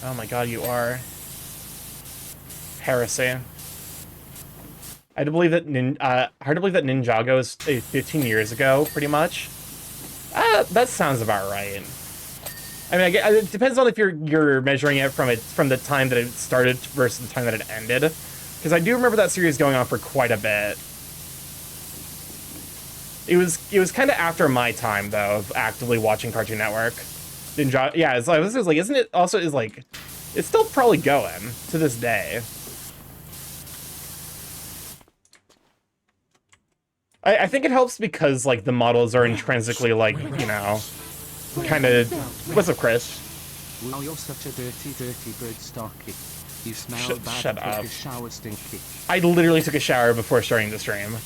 Oh my god, you are. Heresy. Hard to believe that Ninjago is 15 years ago, pretty much. That sounds about right. I mean, it depends on if you're measuring it from the time that it started versus the time that it ended. Because I do remember that series going on for quite a bit. It was kind of after my time though of actively watching Cartoon Network. Ninja, yeah, I was like, isn't it also is like, it's still probably going to this day. I think it helps because like the models are intrinsically like, you know, kind of. What's up, Chris? Wow, you're such a dirty bird, Starkey. You smell bad. Shut up. Your shower stinky. I literally took a shower before starting the stream.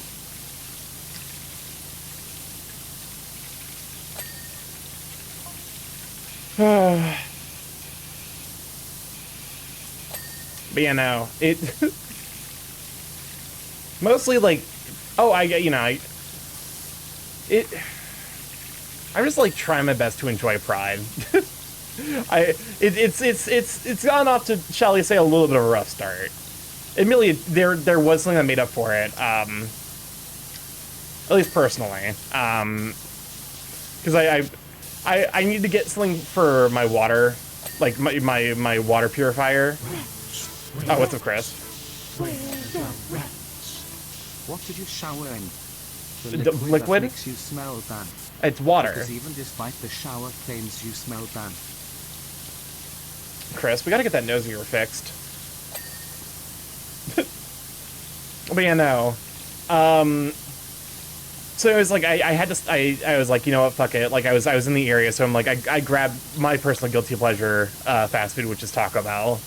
But yeah, no, it mostly like, oh, I'm just like trying my best to enjoy Pride. It's gone off to, shall we say, a little bit of a rough start. Admittedly, there was something that made up for it, at least personally, because I need to get something for my water, like my water purifier. Oh, what's up, Chris? What did you shower in? The liquid? That makes you smell bad. It's water. Because even despite the shower claims you smell bad. Chris, we gotta get that nose of yours fixed. But yeah, no. So it was like I was like, you know what, fuck it. Like I was in the area, so I'm like I grabbed my personal guilty pleasure fast food, which is Taco Bell.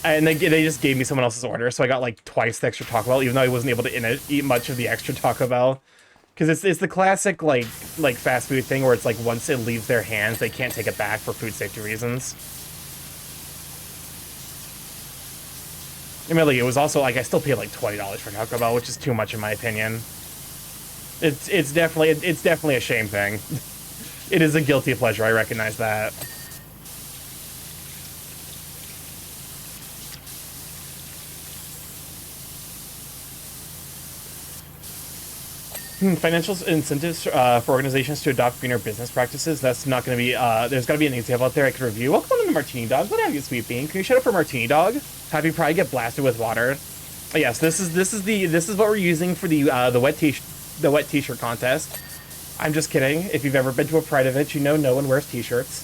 And they just gave me someone else's order, so I got like twice the extra Taco Bell, even though I wasn't able to eat much of the extra Taco Bell. Because it's the classic like fast food thing where it's like once it leaves their hands, they can't take it back for food safety reasons. Admittedly, it was also like I still paid like $20 for Taco Bell, which is too much in my opinion. It's definitely a shame thing. It is a guilty pleasure, I recognize that. Financial incentives for organizations to adopt greener business practices. That's not going to be. There's got to be an example out there I could review. Welcome on to Martini Dog. What have you, Sweet Bean? Can you shut up for Martini Dog? Have you probably get blasted with water? Oh, yes, this is what we're using for the wet t-shirt contest. I'm just kidding. If you've ever been to a Pride event, you know no one wears t-shirts.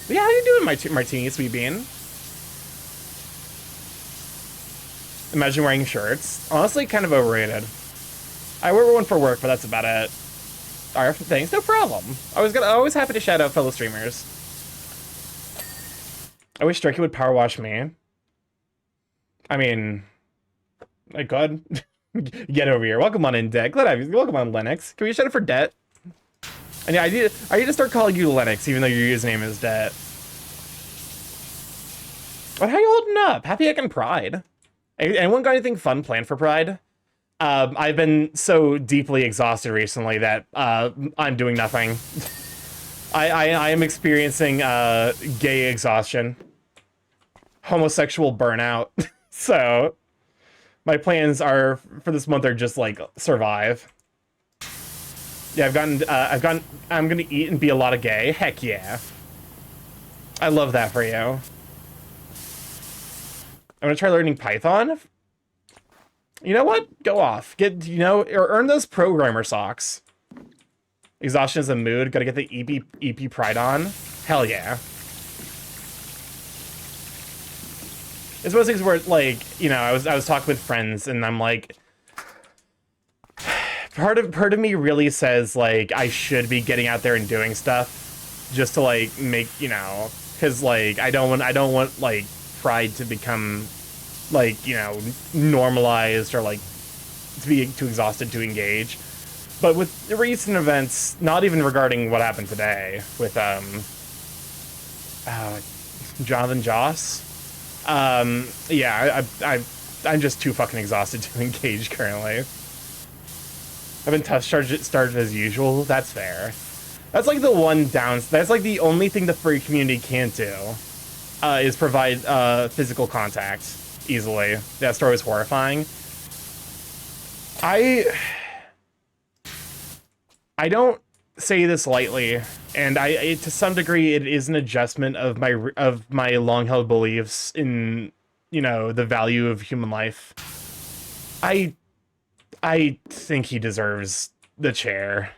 But yeah, how you doing, Martini, Sweet Bean? Imagine wearing shirts. Honestly, kind of overrated. I wear one for work, but that's about it. Alright, thanks, no problem. Always happy to shout out fellow streamers. I wish Striky would power wash me. I mean, my god. Get over here. Welcome on in, Deck. Glad I have you. Welcome on, Lennox. Can we shout out for Det? And yeah, I need to start calling you Lennox, even though your username is Det. But how you holding up? Happy Heckin' Pride. Anyone got anything fun planned for Pride? I've been so deeply exhausted recently that I'm doing nothing. I am experiencing gay exhaustion, homosexual burnout. So my plans are for this month are just like survive. Yeah, I'm gonna eat and be a lot of gay. Heck yeah. I love that for you. I'm gonna try learning Python. You know what? Go off. Get, you know, or earn those programmer socks. Exhaustion is a mood. Gotta get the EP Pride on. Hell yeah. It's one of those things where, like, you know, I was talking with friends, and I'm like, part of me really says like I should be getting out there and doing stuff, just to like make, you know, because like I don't want like Pride to become like, you know, normalized or like to be too exhausted to engage. But with the recent events, not even regarding what happened today with Jonathan Joss, yeah, I'm just too fucking exhausted to engage currently. I've been tough started as usual. That's fair. That's like the one that's like the only thing the furry community can't do, is provide physical contact easily. That story was horrifying. I don't say this lightly, and to some degree it is an adjustment of my long-held beliefs in, you know, the value of human life. I think he deserves the chair.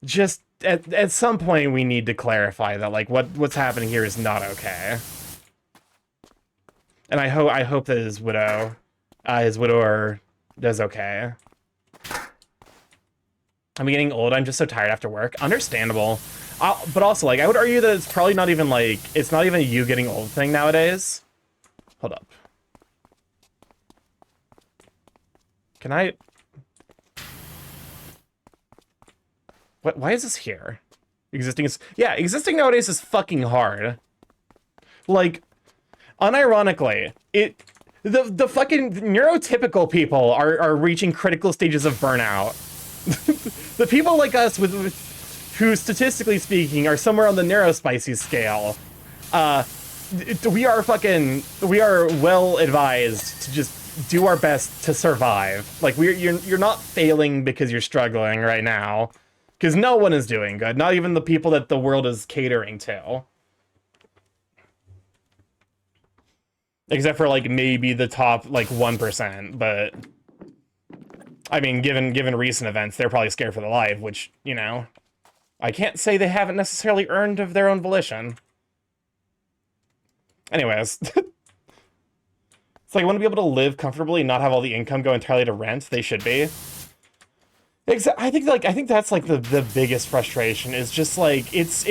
Just at some point we need to clarify that, like, what's happening here is not okay. And I hope that his widower does okay. I'm getting old. I'm just so tired after work. Understandable. But also, like, I would argue that it's probably not even, like, it's not even a you getting old thing nowadays. Hold up. Can I... What? Why is this here? Existing is... Yeah, existing nowadays is fucking hard. Like, unironically, the fucking neurotypical people are reaching critical stages of burnout. The people like us who, statistically speaking, are somewhere on the neurospicy scale, we are well advised to just do our best to survive. Like, you're not failing because you're struggling right now, because no one is doing good, not even the people that the world is catering to. Except for, like, maybe the top, like, 1%, but... I mean, given recent events, they're probably scared for their life, which, you know, I can't say they haven't necessarily earned of their own volition. Anyways. It's like, want to be able to live comfortably and not have all the income go entirely to rent? They should be. I think that's, like, the biggest frustration, is just, like, because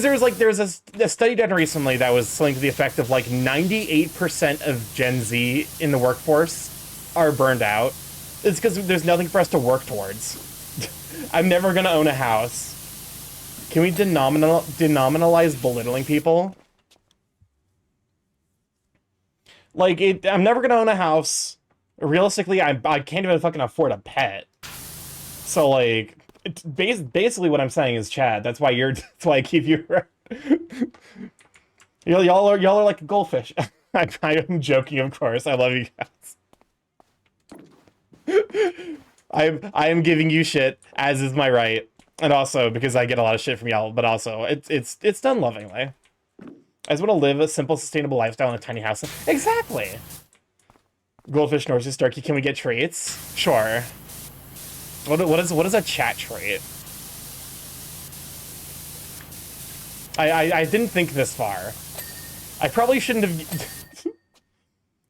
there's a study done recently that was something to the effect of, like, 98% of Gen Z in the workforce are burned out. It's because there's nothing for us to work towards. I'm never gonna own a house. Can we denominalize belittling people? Like, I'm never gonna own a house. Realistically, I can't even fucking afford a pet. So, like, it's basically what I'm saying is, Chad, that's why I keep you... y'all are like a goldfish. I am joking, of course. I love you guys. I am giving you shit, as is my right, and also because I get a lot of shit from y'all. But also, it's done lovingly. I just want to live a simple, sustainable lifestyle in a tiny house. Exactly. Goldfish North Starkey, can we get traits? Sure. What is a chat trait? I didn't think this far. I probably shouldn't have.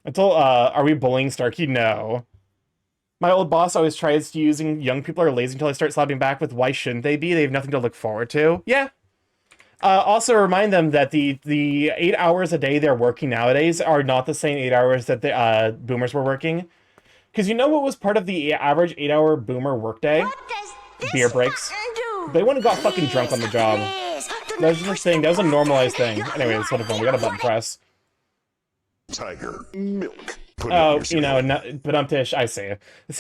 Until are we bullying Starkey? No. My old boss always tries to using young people are lazy until I start slapping back with why shouldn't they be? They have nothing to look forward to. Yeah. Also remind them that the 8 hours a day they're working nowadays are not the same 8 hours that the boomers were working. Because you know what was part of the average 8-hour boomer workday? Beer breaks. They went and got fucking drunk on the job. That was just a thing. That was a normalized thing. Anyway, it's whatever. We got a button press. Tiger milk. Oh, you know, but I see.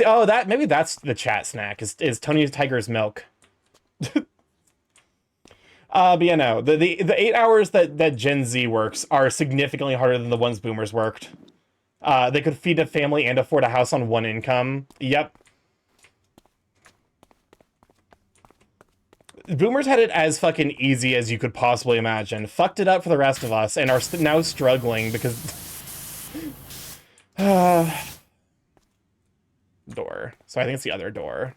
Oh, maybe that's the chat snack, is Tony Tiger's milk. But yeah, no, the 8 hours that Gen Z works are significantly harder than the ones boomers worked. They could feed a family and afford a house on one income. Yep. Boomers had it as fucking easy as you could possibly imagine. Fucked it up for the rest of us and are now struggling because... door. So I think it's the other door.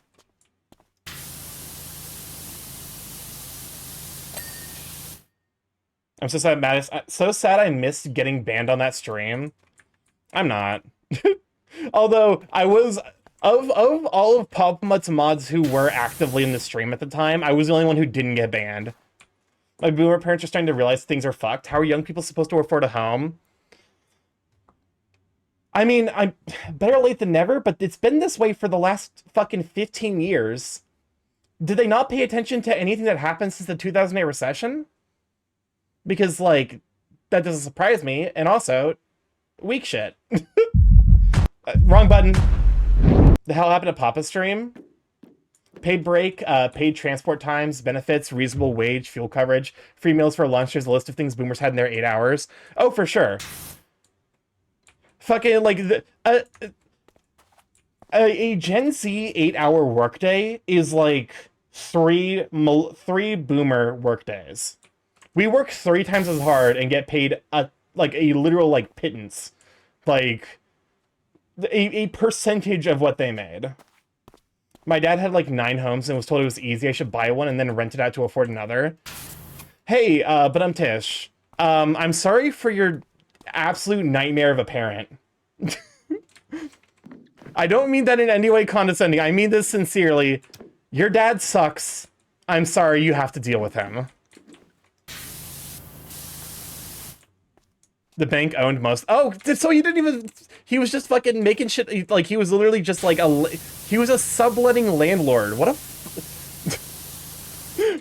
I'm so sad I missed getting banned on that stream. I'm not. Although I was of all of Pop Mutt's mods who were actively in the stream at the time, I was the only one who didn't get banned. My boomer parents are starting to realize things are fucked. How are young people supposed to afford a home? I mean, I'm better late than never, but it's been this way for the last fucking 15 years. Did they not pay attention to anything that happened since the 2008 recession? Because, like, that doesn't surprise me. And also, weak shit. Wrong button. The hell happened to Papa's stream? Paid break, paid transport times, benefits, reasonable wage, fuel coverage, free meals for lunch. There's a list of things boomers had in their 8 hours. Oh, for sure. Fucking, like, a Gen Z 8-hour workday is like three boomer workdays. We work 3 times as hard and get paid a literal, like, pittance. Like, a percentage of what they made. My dad had like 9 homes and was told it was easy. I should buy one and then rent it out to afford another. Hey, but I'm Tish. I'm sorry for your absolute nightmare of a parent. I don't mean that in any way condescending. I mean this sincerely. Your dad sucks. I'm sorry you have to deal with him. The bank owned most. Oh, so he didn't even. He was just fucking making shit. Like, he was literally just like he was a subletting landlord. What a.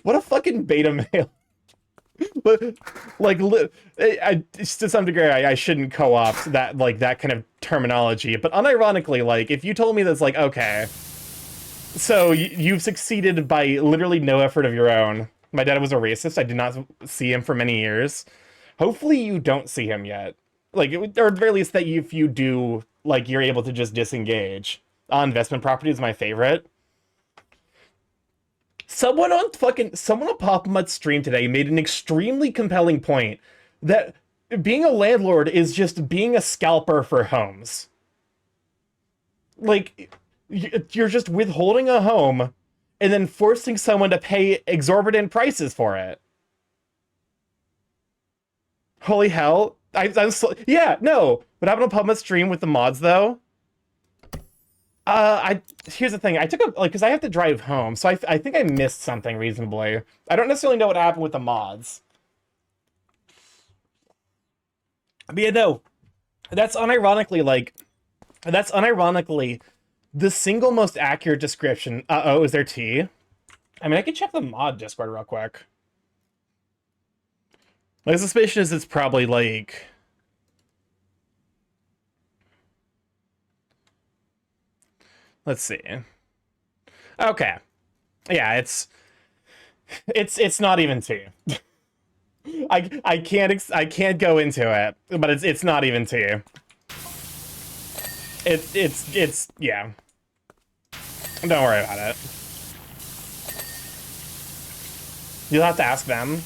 What a fucking beta male. But, like, to some degree, I shouldn't co-opt that, like, that kind of terminology. But unironically, like, if you told me that's like, okay, so you've succeeded by literally no effort of your own. My dad was a racist. I did not see him for many years. Hopefully you don't see him yet. Like, or at the very least that if you do, like, you're able to just disengage. Investment property is my favorite. Someone on Pop Mutt's stream today made an extremely compelling point that being a landlord is just being a scalper for homes. Like, you're just withholding a home and then forcing someone to pay exorbitant prices for it. Holy hell. Yeah, no. What happened on Pub Mutt's stream with the mods, though? Here's the thing. I took because I have to drive home, so I think I missed something reasonably. I don't necessarily know what happened with the mods. But yeah, no. That's unironically the single most accurate description. Uh-oh, is there tea? I mean, I could check the mod Discord real quick. My suspicion is it's probably, like... Let's see. Okay. Yeah, it's not even tea. I can't go into it, but it's not even tea. It's yeah. Don't worry about it. You'll have to ask them.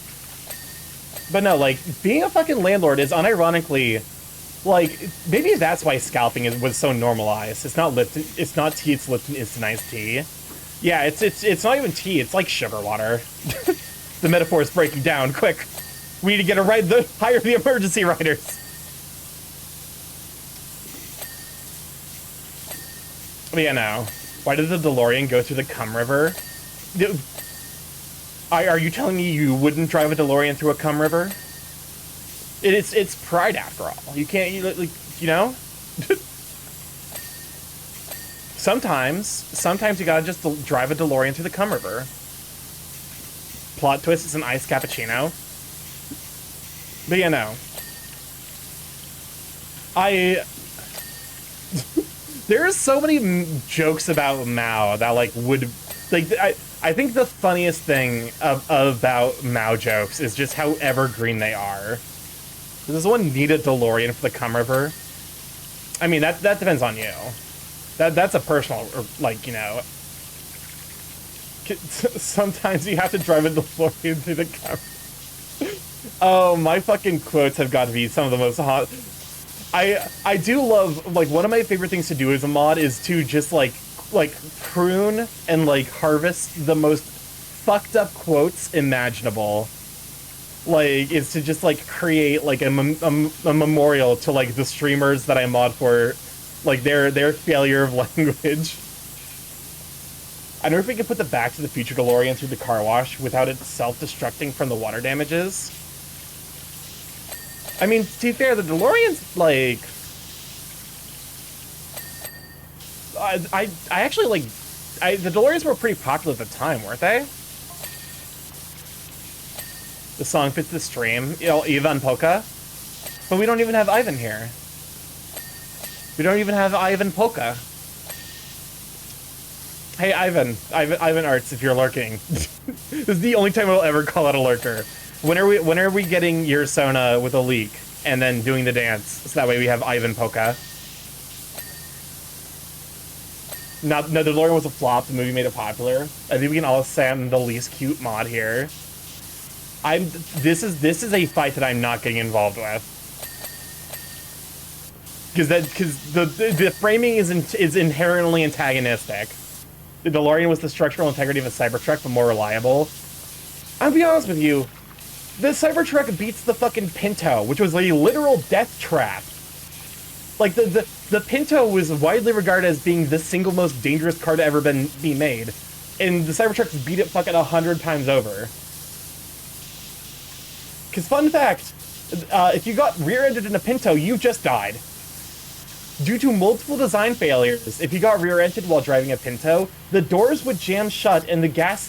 But no, like, being a fucking landlord is unironically, like, maybe that's why scalping was so normalized. It's not Lipton, it's not tea, it's Lipton instant tea. Yeah, it's not even tea, it's like sugar water. The metaphor is breaking down, quick. We need to get hire the emergency riders. But yeah, no. Why did the DeLorean go through the cum river? Are you telling me you wouldn't drive a DeLorean through a cum river? It's pride after all. You can't, you know? Sometimes you gotta just drive a DeLorean through the cum river. Plot twist, it's an iced cappuccino. But yeah, no. There's so many jokes about Mao that, like, would... Like, I think the funniest thing about Mao jokes is just how evergreen they are. Does one need a DeLorean for the cum river? I mean, that depends on you. That's a personal, like, you know... Sometimes you have to drive a DeLorean through the cum. Oh, my fucking quotes have got to be some of the most hot... I do love, like, one of my favorite things to do as a mod is to just, like prune and, like, harvest the most fucked up quotes imaginable. Like, is to just, like, create, like, a memorial to, like, the streamers that I mod for, like, their failure of language. I wonder if we could put the Back to the Future DeLorean through the car wash without it self-destructing from the water damages. I mean, to be fair, the DeLorean's, like... I actually, like... the DeLoreans were pretty popular at the time, weren't they? The song fits the stream. You know, Eva and Polka. But we don't even have Ivan here. We don't even have Ivan Polka. Hey, Ivan Arts, if you're lurking. This is the only time I'll ever call out a lurker. When are we getting your Sona with a leak and then doing the dance? So that way we have Ivan Polka. No, the DeLorean was a flop. The movie made it popular. I think we can all stand the least cute mod here. This is a fight that I'm not getting involved with. Because the framing is inherently antagonistic. The DeLorean was the structural integrity of a Cybertruck, but more reliable. I'll be honest with you, the Cybertruck beats the fucking Pinto, which was a literal death trap. Like, the Pinto was widely regarded as being the single most dangerous car to ever be made. And the Cybertrucks beat it fucking 100 times over. Because, fun fact, if you got rear-ended in a Pinto, you just died. Due to multiple design failures, if you got rear-ended while driving a Pinto, the doors would jam shut and the gas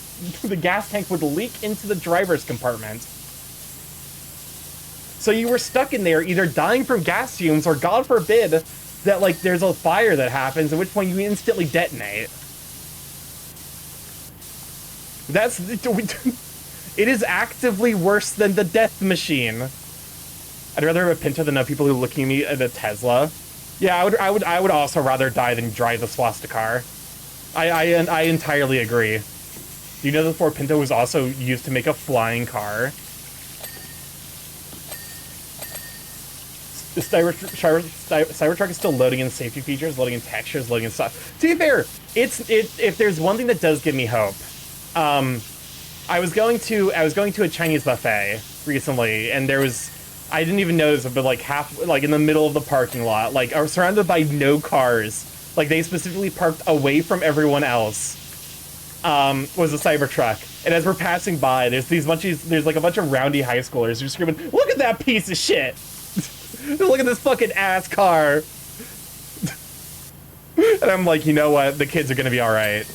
tank would leak into the driver's compartment. So you were stuck in there either dying from gas fumes or, God forbid, that, like, there's a fire that happens, at which point you instantly detonate. It is actively worse than the death machine. I'd rather have a Pinto than have people who are looking at me at a Tesla. Yeah, I would also rather die than drive the swastika. I entirely agree. Do you know the Ford Pinto was also used to make a flying car? The Cybertruck is still loading in safety features, loading in textures, loading in stuff. To be fair, if there's one thing that does give me hope, I was going to a Chinese buffet recently, and there was, I didn't even notice it, but like in the middle of the parking lot, like I was surrounded by no cars. Like they specifically parked away from everyone else. Was a Cybertruck, and as we're passing by, there's like a bunch of roundy high schoolers who are screaming, "Look at that piece of shit! Look at this fucking ass car!" And I'm like, you know what? The kids are gonna be all right.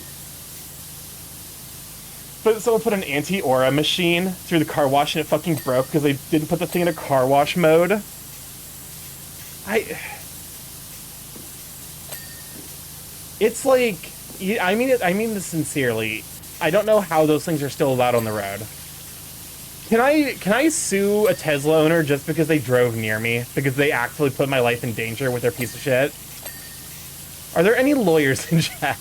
But someone put an anti-aura machine through the car wash and it fucking broke because they didn't put the thing in a car wash mode. It's like, I mean this sincerely. I don't know how those things are still allowed on the road. Can I sue a Tesla owner just because they drove near me? Because they actually put my life in danger with their piece of shit? Are there any lawyers in chat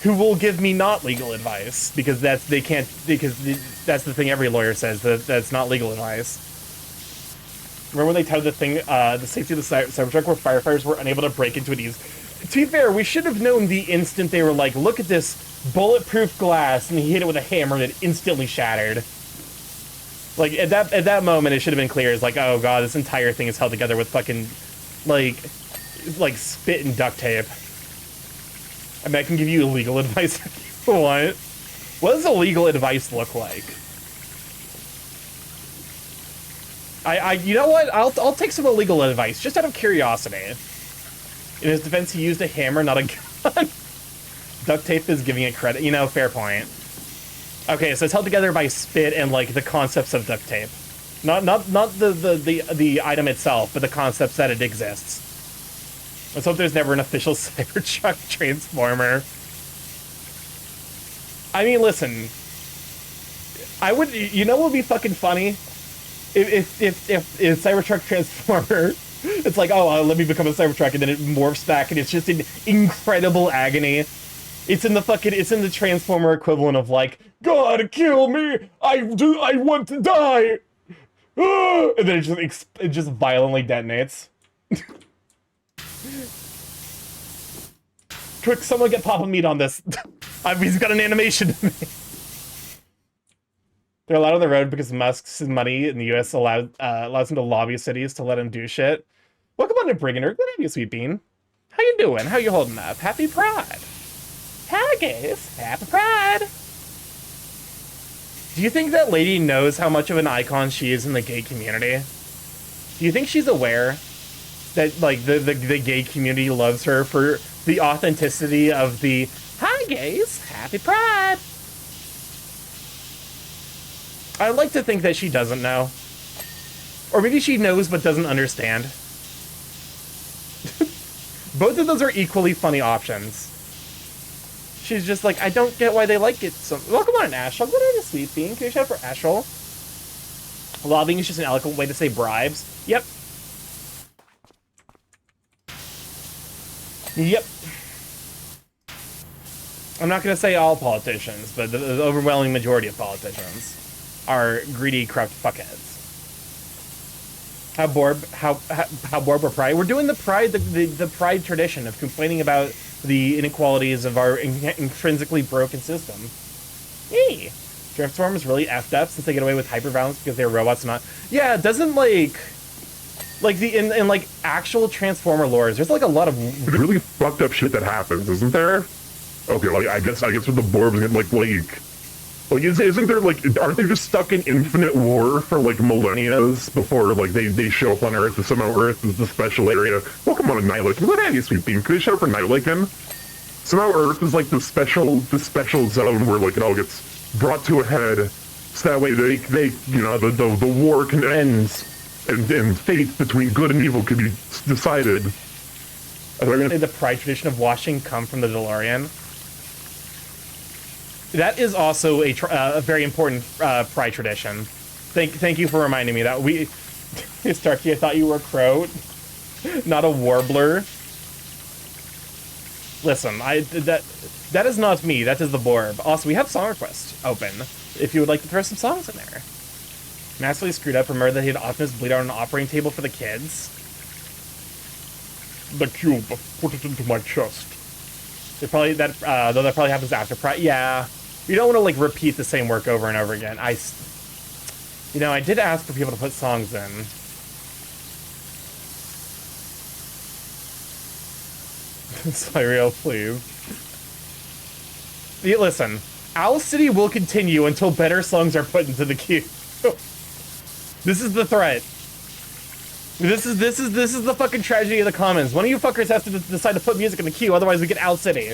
who will give me not legal advice? Because that's the thing every lawyer says, that's not legal advice. Remember when they touted the thing, the safety of the Cybertruck where firefighters were unable to break into it easily? To be fair, we should have known the instant they were like, look at this bulletproof glass, and he hit it with a hammer and it instantly shattered. Like, at that moment, it should have been clear. It's like, oh god, this entire thing is held together with fucking, like spit and duct tape. I mean, I can give you legal advice if you want. What does illegal advice look like? You know what? I'll take some illegal advice, just out of curiosity. In his defense, he used a hammer, not a gun. Duct tape is giving it credit. You know, fair point. Okay, so it's held together by spit and, like, the concepts of duct tape. Not the item itself, but the concepts that it exists. Let's hope there's never an official Cybertruck Transformer. I mean, listen. You know what would be fucking funny? If Cybertruck Transformer, it's like, oh, let me become a Cybertruck, and then it morphs back, and it's just in incredible agony. It's in the Transformer equivalent of like, God, kill me! I want to die! Ah! And then it just violently detonates. Quick, someone get Papa Meat on this. He's got an animation to me. They're allowed on the road because Musk's money in the U.S. allows him to lobby cities to let him do shit. Welcome on to Brigander. Good to have you, Sweet Bean. How you doing? How you holding up? Happy Pride. Hi, guys. Happy Pride. Do you think that lady knows how much of an icon she is in the gay community? Do you think she's aware that, like, the gay community loves her for the authenticity of the, hi, gays. Happy Pride. I'd like to think that she doesn't know. Or maybe she knows but doesn't understand. Both of those are equally funny options. She's just like, I don't get why they like it so... Welcome on, Ashel. Good on a sweet bean. Can you shout out for Ashel? Lobbying is just an eloquent way to say bribes. Yep. Yep. I'm not going to say all politicians, but the overwhelming majority of politicians are greedy, corrupt fuckheads. How bored we're Pride? We're doing the Pride tradition of complaining about the inequalities of our intrinsically broken system. Hey, Transformers really effed up since they get away with hyperviolence because they're robots, not. Yeah, doesn't like the in like actual Transformer lores, there's like a lot of really fucked up shit that happens, isn't there? Okay, like I guess with the Borbs and like isn't there like, aren't they just stuck in infinite war for like millennia before like they show up on Earth? And somehow Earth is the special area. Welcome on a Nightlake. What have you, sweet bean? Could you show up for Nightlake then? Somehow Earth is like the special zone where like it all gets brought to a head, so that way they you know the war can end and fate between good and evil could be decided. The Pride tradition of watching come from the DeLorean. That is also a very important Pride tradition. Thank you for reminding me that we... Starkey, I thought you were a crow, not a warbler. Listen, that is not me, that is the Borb. Also, we have song requests open, if you would like to throw some songs in there. Massively screwed up, remember that he had Optimus bleed out on an operating table for the kids? The cube, put it into my chest. They probably, though that probably happens after Pride. Yeah. You don't want to, like, repeat the same work over and over again. You know, I did ask for people to put songs in. Cyriel, please. Yeah, listen, Owl City will continue until better songs are put into the queue. This is the threat. This is the fucking tragedy of the commons. One of you fuckers has to decide to put music in the queue, otherwise we get Owl City.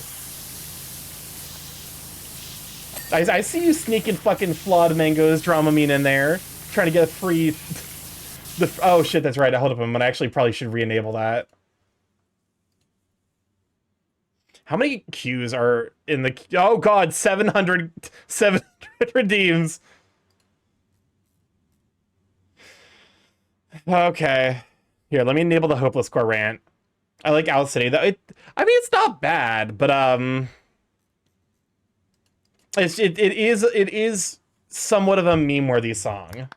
I see you sneaking fucking Flawed Mango's Dramamine in there, trying to get a free... oh shit, that's right, I hold up him, but I actually probably should re-enable that. How many queues are in the... Oh god, 700 redeems. Okay. Here, let me enable the Hopeless Core rant. I like Owl City, though. I mean, it's not bad, but, it is somewhat of a meme-worthy song.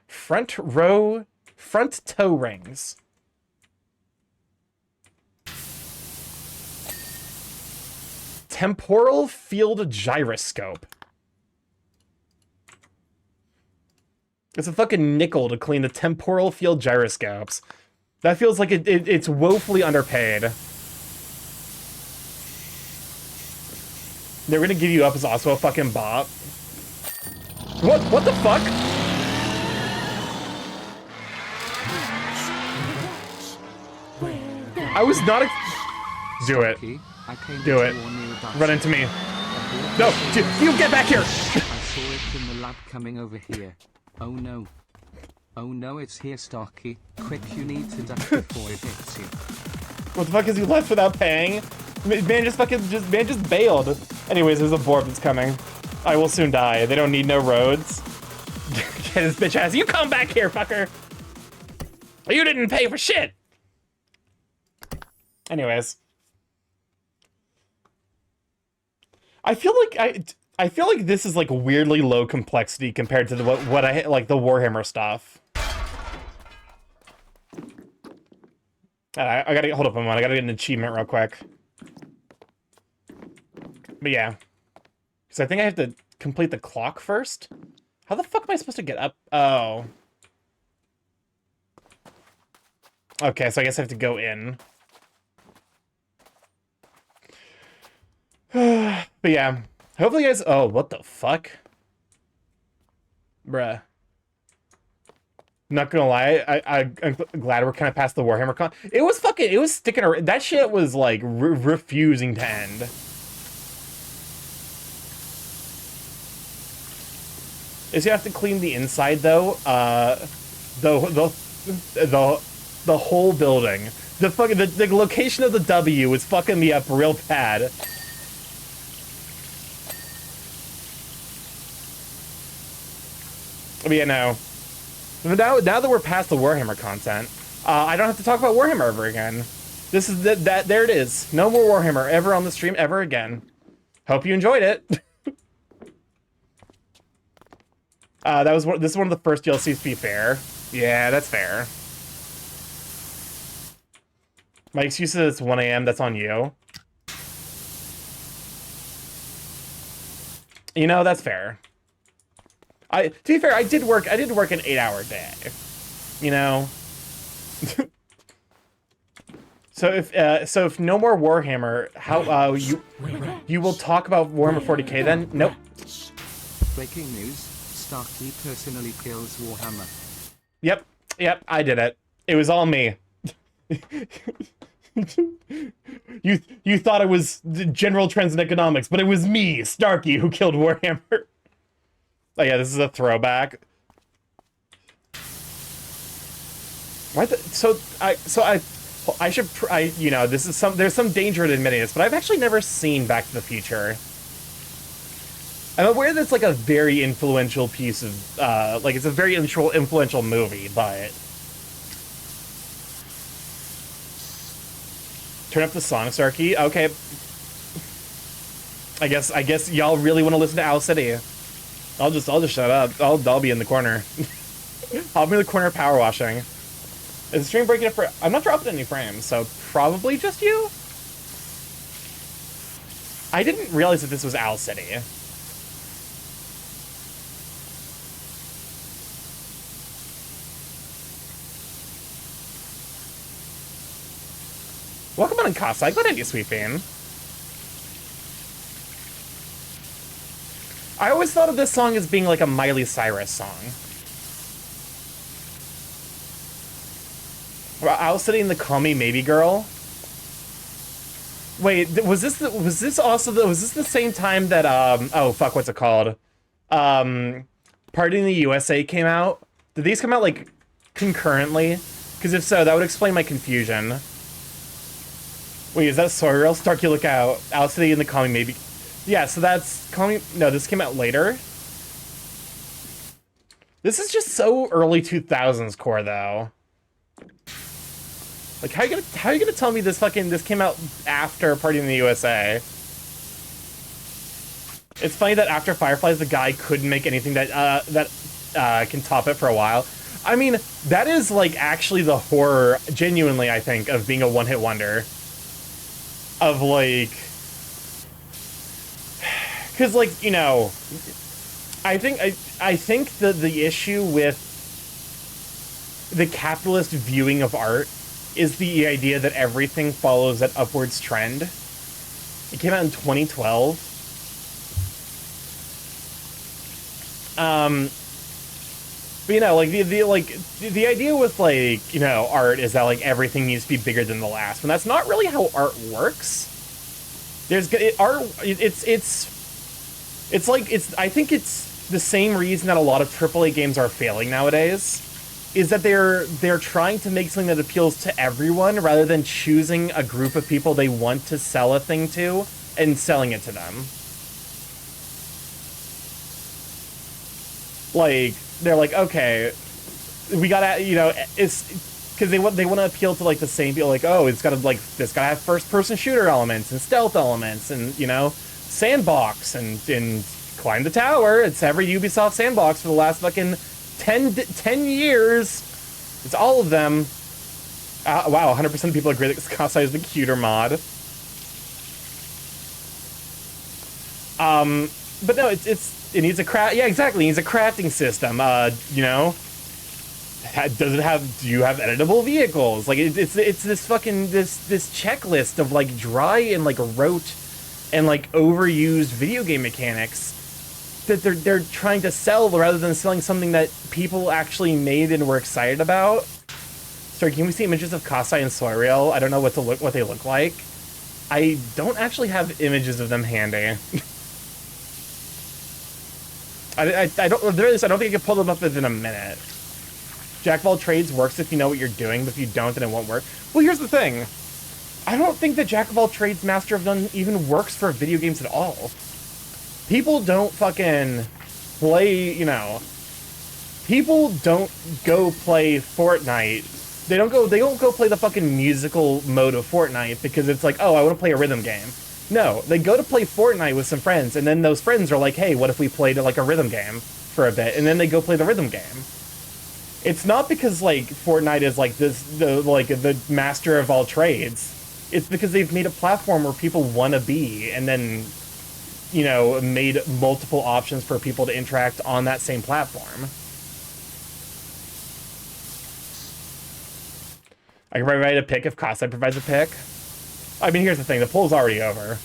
Front toe rings. Temporal field gyroscope. It's a fucking nickel to clean the temporal field gyroscopes. That feels like it's woefully underpaid. They're gonna give you up as also a fucking bop. What the fuck? I was not Do it. Do it. Run into me. No, you get back here! I saw it in the lab coming over here. Oh no. Oh no, it's here, Starkey. Quick, you need to duck before it hits you. What the fuck is he left without paying? Man just bailed. Anyways, there's a Borb that's coming. I will soon die. They don't need no roads. Get his bitch ass. You come back here, fucker! You didn't pay for shit! Anyways. I feel like this is like weirdly low complexity compared to what I like the Warhammer stuff. I gotta hold up a moment. I gotta get an achievement real quick. But yeah, because I think I have to complete the clock first. How the fuck am I supposed to get up? Oh. Okay, so I guess I have to go in. But yeah, hopefully you guys... Oh, what the fuck? Bruh. Not gonna lie, I'm glad we're kind of past the Warhammer con. It was sticking around. That shit was like refusing to end. Is you have to clean the inside though? The the whole building. The fucking the location of the W was fucking me up real bad. But yeah, no. Now that we're past the Warhammer content, I don't have to talk about Warhammer ever again. This is there it is. No more Warhammer ever on the stream ever again. Hope you enjoyed it. This is one of the first DLCs to be fair. Yeah, that's fair. My excuse is it's 1 AM, that's on you. You know, that's fair. To be fair, I did work an 8-hour day. You know? So if no more Warhammer, how you will talk about Warhammer 40K then? Nope. Breaking news, Starkey personally kills Warhammer. Yep, I did it. It was all me. You thought it was the general trends in economics, but it was me, Starkey, who killed Warhammer. Oh yeah, this is a throwback. You know, this is there's some danger in admitting this, but I've actually never seen Back to the Future. I'm aware that it's like a very influential piece of, like it's a very influential movie, but turn up the song, Starkey. Okay. I guess y'all really want to listen to Owl City. I'll just shut up. I'll be in the corner. I'll be in the corner power washing. Is the stream breaking up for... I'm not dropping any frames, so probably just you? I didn't realize that this was Owl City. Welcome on, Casa. Glad to have you, Sweet Bean. I always thought of this song as being like a Miley Cyrus song. Owl City and the Call Me Maybe Girl. Wait, was this the same time that oh fuck, what's it called? Party in the USA came out? Did these come out like concurrently? Because if so, that would explain my confusion. Wait, is that Soriel? Starkey, look out. Owl City and the Call Me Maybe. Yeah, so that's Call Me. No, this came out later. This is just so early 2000s core though. Like, how are you gonna tell me this came out after Party in the USA? It's funny that after Fireflies, the guy couldn't make anything that can top it for a while. I mean, that is like actually the horror, genuinely, I think, of being a one-hit wonder. Of like, because like, you know, I think the issue with the capitalist viewing of art is the idea that everything follows that upwards trend. It came out in 2012. But you know, like the idea with like, you know, art is that like everything needs to be bigger than the last, and that's not really how art works. I think it's the same reason that a lot of AAA games are failing nowadays. Is that they're trying to make something that appeals to everyone rather than choosing a group of people they want to sell a thing to and selling it to them. Like, they're like, okay, we gotta, you know, it's because they want to appeal to like the same people. Like, oh, it's gotta have first-person shooter elements and stealth elements and, you know, sandbox and climb the tower. It's every Ubisoft sandbox for the last fucking 10 years. It's all of them. Wow, 100% of people agree that Kasai is the cuter mod. But no, it needs a craft. Yeah, exactly. It needs a crafting system. You know, do you have editable vehicles? Like it's this fucking this checklist of like dry and like rote and like overused video game mechanics that they're trying to sell rather than selling something that people actually made and were excited about. Sorry, can we see images of Kasai and Soiriel? I don't know what they look like. I don't actually have images of them handy. I don't think I can pull them up within a minute. Jack of all trades works if you know what you're doing, but if you don't, then it won't work. Well, here's the thing. I don't think that Jack of all trades, master of none even works for video games at all. People don't fucking play, you know... People don't go play Fortnite. They don't go play the fucking musical mode of Fortnite because it's like, oh, I want to play a rhythm game. No, they go to play Fortnite with some friends, and then those friends are like, hey, what if we played like a rhythm game for a bit? And then they go play the rhythm game. It's not because like Fortnite is like the master of all trades. It's because they've made a platform where people want to be, and then, you know, made multiple options for people to interact on that same platform. I can provide a pick if Kosai provides a pick. I mean, here's the thing. The poll's already over.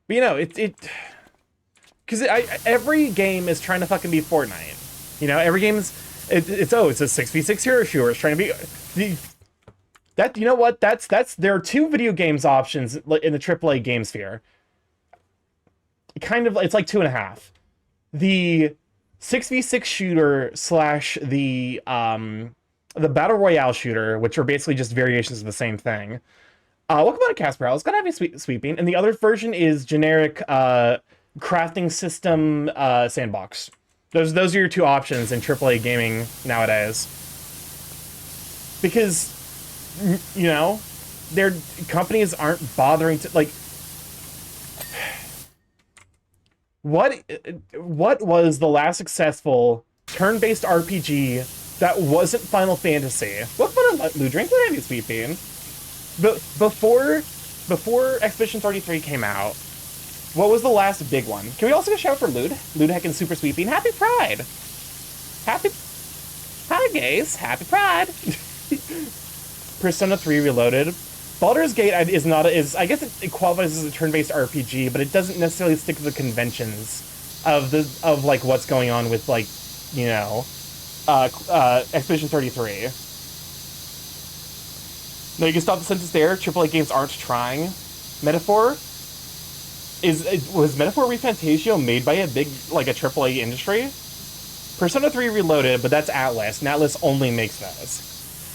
But, you know, because every game is trying to fucking be Fortnite. You know, every game's... It's a 6v6 hero shooter. It's trying to be... That, you know what? There are two video games options in the AAA game sphere. Kind of, it's like 2.5. The 6v6 shooter slash the battle royale shooter, which are basically just variations of the same thing. Welcome on, Casper. It's gotta have sweeping, and the other version is generic crafting system sandbox. Those are your two options in AAA gaming nowadays. Because, you know, their companies aren't bothering to like. What was the last successful turn-based RPG that wasn't Final Fantasy? What fun of Lou Drink? What have you, Sweet Bean? But before Expedition 33 came out, what was the last big one? Can we also get a shout for Lude? Lude heckin' Super Sweet Bean. Happy Pride! Hi, gays. Happy Pride! Persona 3 Reloaded. Baldur's Gate I guess it qualifies as a turn-based RPG, but it doesn't necessarily stick to the conventions of like what's going on with, like, you know, Expedition 33. No, you can stop the sentence there. AAA games aren't trying. Metaphor was Metaphor ReFantasio made by a AAA industry? Persona 3 Reloaded, but that's Atlas, and Atlas only makes those.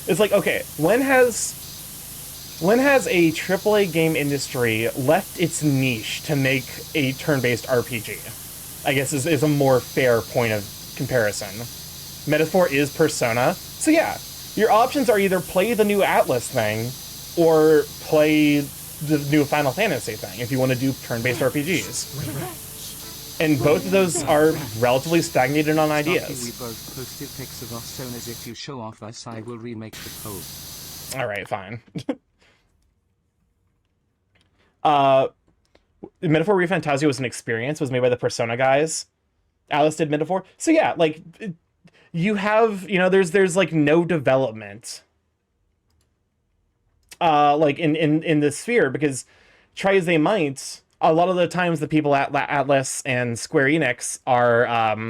It's like, okay, when has a AAA game industry left its niche to make a turn-based RPG? I guess is a more fair point of comparison. Metaphor is Persona. So yeah, your options are either play the new Atlas thing or play the new Final Fantasy thing if you want to do turn-based RPGs. And both of those are relatively stagnated on ideas. We both posted pics of us, so as if you show off us, I will remake the post. Alright, fine. Metaphor ReFantasio was an experience, was made by the Persona guys. Alice did Metaphor. So yeah, like, you have, you know, there's like no development like in the sphere, because try as they might, a lot of the times the people at Atlas and Square Enix are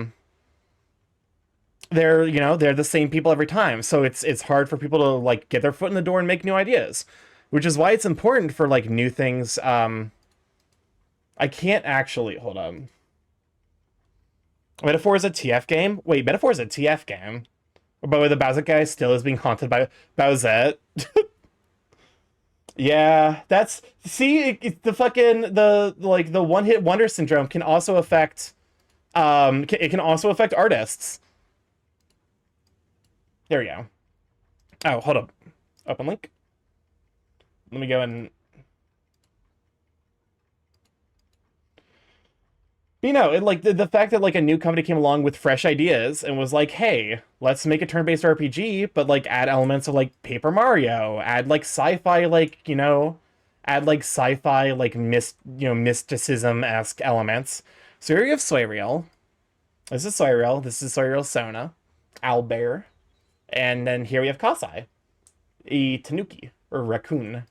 they're the same people every time, so it's hard for people to like get their foot in the door and make new ideas, which is why it's important for like new things. I can't actually hold on. Metaphor is a TF game? Wait, Metaphor is a TF game? By the way, the Bowsette guy still is being haunted by Bowsette. Yeah, that's... See, the fucking... The one-hit wonder syndrome can also affect... it can also affect artists. There we go. Oh, hold up. Open link. Let me go and... You know, like the fact that like a new company came along with fresh ideas and was like, hey, let's make a turn-based RPG, but like add elements of like Paper Mario, add like sci-fi, like, you know, add like sci-fi, like mysticism-esque elements. So here you have Soyreal. This is Soyreal. This is Soyreal Sona, Owlbear, and then here we have Kasai, a Tanuki or raccoon.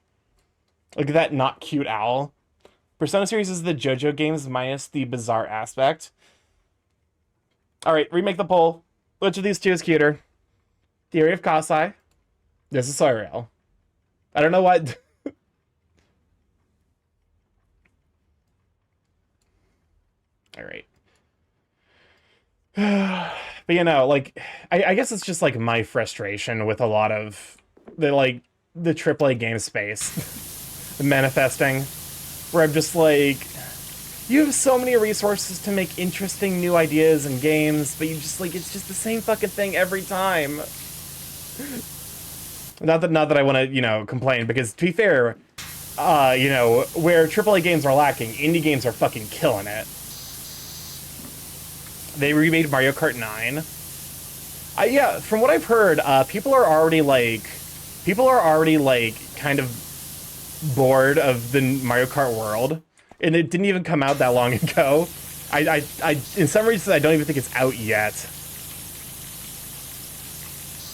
Look at that not cute owl. Persona series is the JoJo games minus the bizarre aspect. Alright, remake the poll. Which of these two is cuter? Theory of Kasai. This is Soyreal. I don't know what... All right. But you know, like, I guess it's just like my frustration with a lot of the AAA game space manifesting, where I'm just like, you have so many resources to make interesting new ideas and games, but you just like, it's just the same fucking thing every time. Not that I want to, you know, complain, because to be fair, you know, where AAA games are lacking, indie games are fucking killing it. They remade Mario Kart 9. Yeah, from what I've heard, people are already kind of bored of the Mario Kart world, and it didn't even come out that long ago. I in some reasons, I don't even think it's out yet.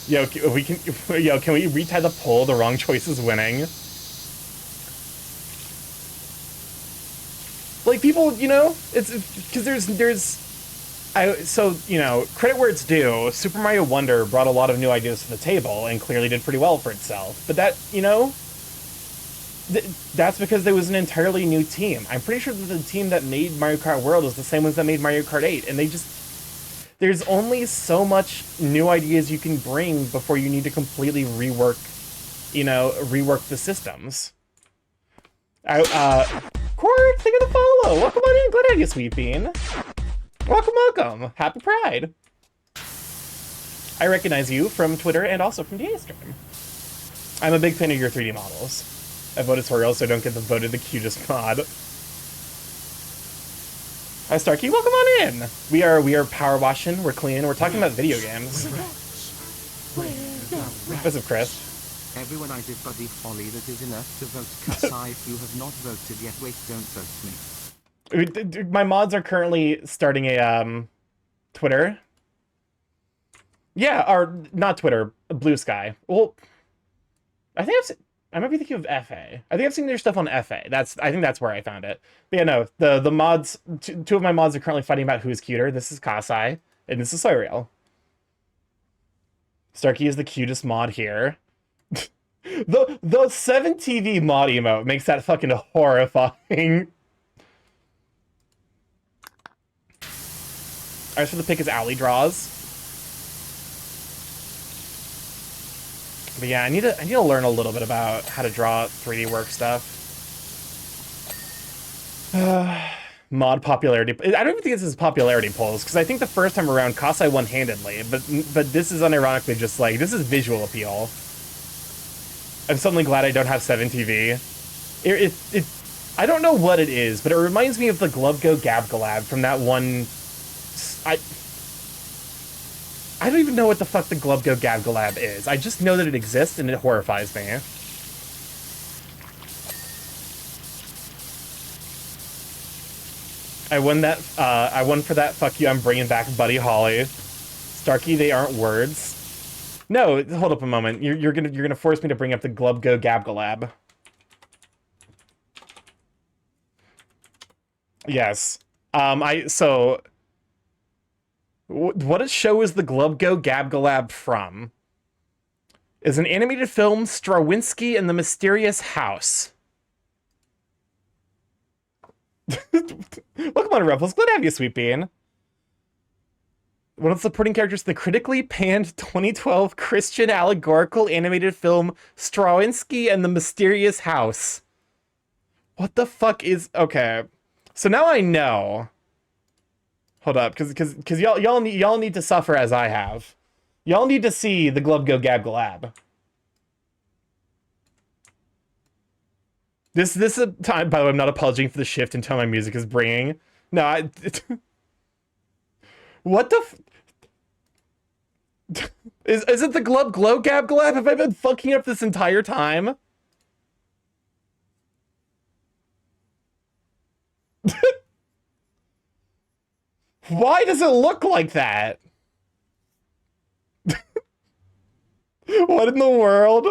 Yo, can we retie the poll? The wrong choice is winning. Like, people, you know, it's because so, you know, credit where it's due, Super Mario Wonder brought a lot of new ideas to the table and clearly did pretty well for itself. But that, you know, that's because there was an entirely new team. I'm pretty sure that the team that made Mario Kart World is the same ones that made Mario Kart 8, and they just... There's only so much new ideas you can bring before you need to completely rework, you know, the systems. Quark, thank you for the follow! Welcome on in, glad to have you, Sweet Bean. Welcome, welcome! Happy Pride! I recognize you from Twitter and also from DA Stream. I'm a big fan of your 3D models. I voted Toriel, so I don't get the voted the cutest mod. Hi Starkey, welcome on in! We are power washing, we're clean, we're talking about video games. What's up, Chris? Everyone, I did Buddy Holly, that is enough to vote Kasai. If you have not voted yet, wait, don't vote me. My mods are currently starting a Twitter. Yeah, or not Twitter, Blue Sky. Well, I might be thinking of FA. I think I've seen their stuff on FA. I think that's where I found it. But yeah, no, the mods, two of my mods are currently fighting about who's cuter. This is Kasai, and this is Soyreal. Starkey is the cutest mod here. the 7TV mod emote makes that fucking horrifying. Alright, so the pick is alley draws. But yeah, I need to learn a little bit about how to draw 3D work stuff. Mod popularity. I don't even think this is popularity polls, because I think the first time around Kasai won handedly, but this is unironically just like, this is visual appeal. I'm suddenly glad I don't have 7TV. I don't know what it is, but it reminds me of the Glove Go Gab Galab from that one... I don't even know what the fuck the Glove Go Gab Galab is. I just know that it exists and it horrifies me. I won for that. Fuck you, I'm bringing back Buddy Holly. Starkey, they aren't words. No, hold up a moment. You're gonna force me to bring up the Glove Go Gab Galab. Yes. What show is the Glove Go Gab Galab from? Is an animated film, Straczynski and the Mysterious House. Welcome on, Ruffles. Glad to have you, Sweet Bean. One of the supporting characters in the critically panned 2012 Christian allegorical animated film, Straczynski and the Mysterious House. What the fuck is... Okay. So now I know... Hold up, because y'all need to suffer as I have. Y'all need to see the Glove Go Gab Galab. This is a time, by the way, I'm not apologizing for the shift in tone my music is bringing. No, what the is it the Glove Glow Gab Galab? Have I been fucking up this entire time? Why does it look like that? What in the world?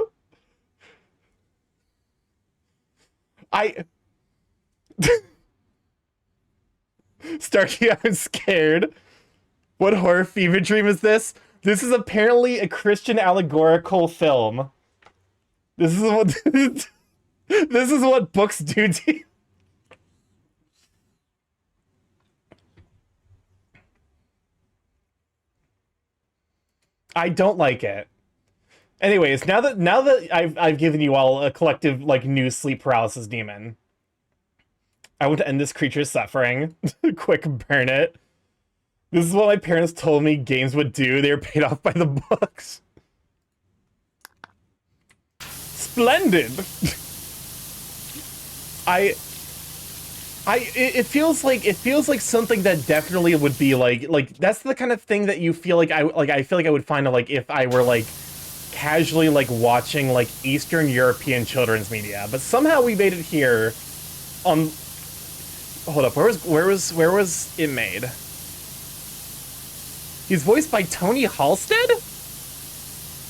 Starkey, I'm scared. What horror fever dream is this? This is apparently a Christian allegorical film. This is what this is what books do to you. I don't like it. Anyways, now that I've given you all a collective like new sleep paralysis demon, I want to end this creature's suffering. Quick, burn it. This is what my parents told me games would do. They were paid off by the books. Splendid. It feels like something that definitely would be like that's the kind of thing that you feel like I feel like I would find like if I were like casually like watching like Eastern European children's media, but somehow we made it here on. Hold up, where was it made? He's voiced by Tony Halstead?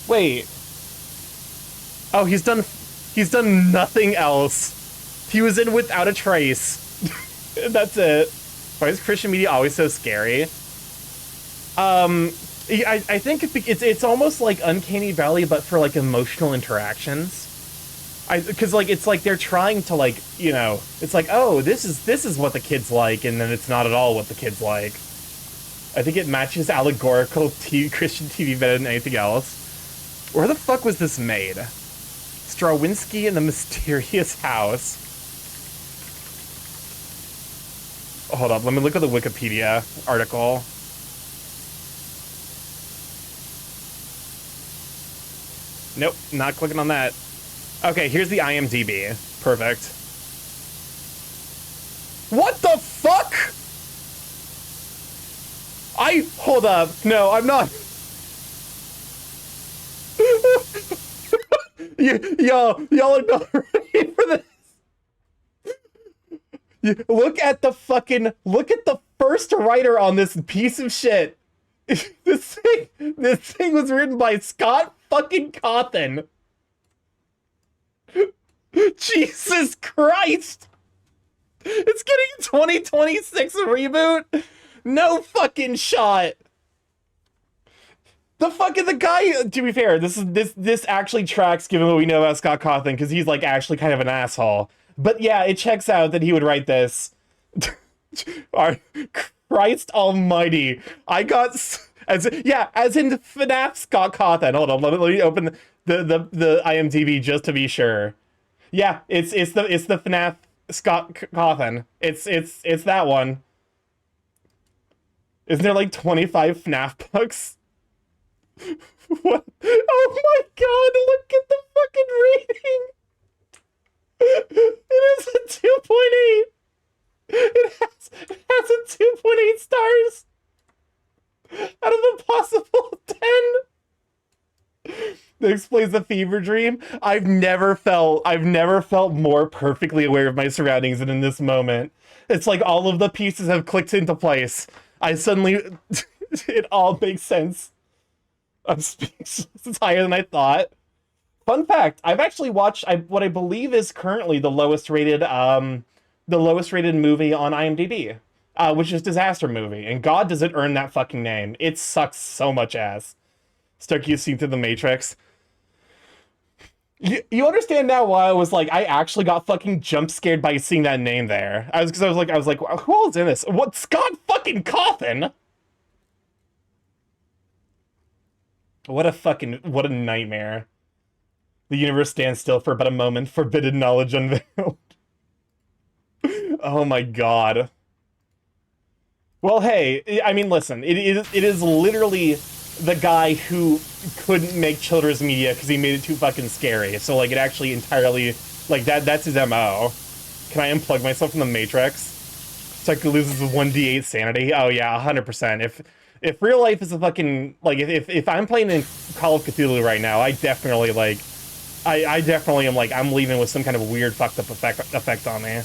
Wait. Oh, he's done nothing else. He was in Without a Trace. That's it. Why is Christian media always so scary? I think it's almost like Uncanny Valley, but for like emotional interactions. Because like it's like they're trying to like, you know, it's like, oh, this is what the kids like, and then it's not at all what the kids like. I think it matches allegorical Christian TV better than anything else. Where the fuck was this made? Strawinski and the Mysterious House. Hold up, let me look at the Wikipedia article. Nope, not clicking on that. Okay, here's the IMDb. Perfect. What the fuck? Hold up. No, I'm not. Y'all are not ready for this. Look at the first writer on this piece of shit. This thing was written by Scott fucking Cawthon. Jesus Christ! It's getting a 2026 reboot? No fucking shot! The guy, to be fair, this actually tracks given what we know about Scott Cawthon, because he's like actually kind of an asshole. But yeah, it checks out that he would write this. Christ almighty. I got as in FNAF Scott Cawthon. Hold on, let me open the IMDb just to be sure. Yeah, it's the FNAF Scott Cawthon. It's that one. Isn't there like 25 FNAF books? What? Oh my god, look at the fucking rating! It is a 2.8! It has a 2.8 stars! Out of a possible 10! That explains the fever dream. I've never felt more perfectly aware of my surroundings than in this moment. It's like all of the pieces have clicked into place. I suddenly... it all makes sense. I'm speechless. It's higher than I thought. Fun fact, I've actually watched what I believe is currently the lowest rated movie on IMDb, which is Disaster Movie. And God, does it earn that fucking name. It sucks so much ass. Stuck you seen through the Matrix. You understand now why I was like, I actually got fucking jump scared by seeing that name there. I was like, who else in this? What, Scott fucking Cawthon? What a nightmare. The universe stands still for but a moment, forbidden knowledge unveiled. Oh my god. Well, hey, I mean, listen, it is literally the guy who couldn't make children's media because he made it too fucking scary. So, like, it actually entirely, like, that's his MO. Can I unplug myself from the Matrix? So I could lose his 1d8 sanity? Oh yeah, 100%. If real life is a fucking, like, if I'm playing in Call of Cthulhu right now, I definitely, like, I definitely am, like, I'm leaving with some kind of weird fucked up effect on me.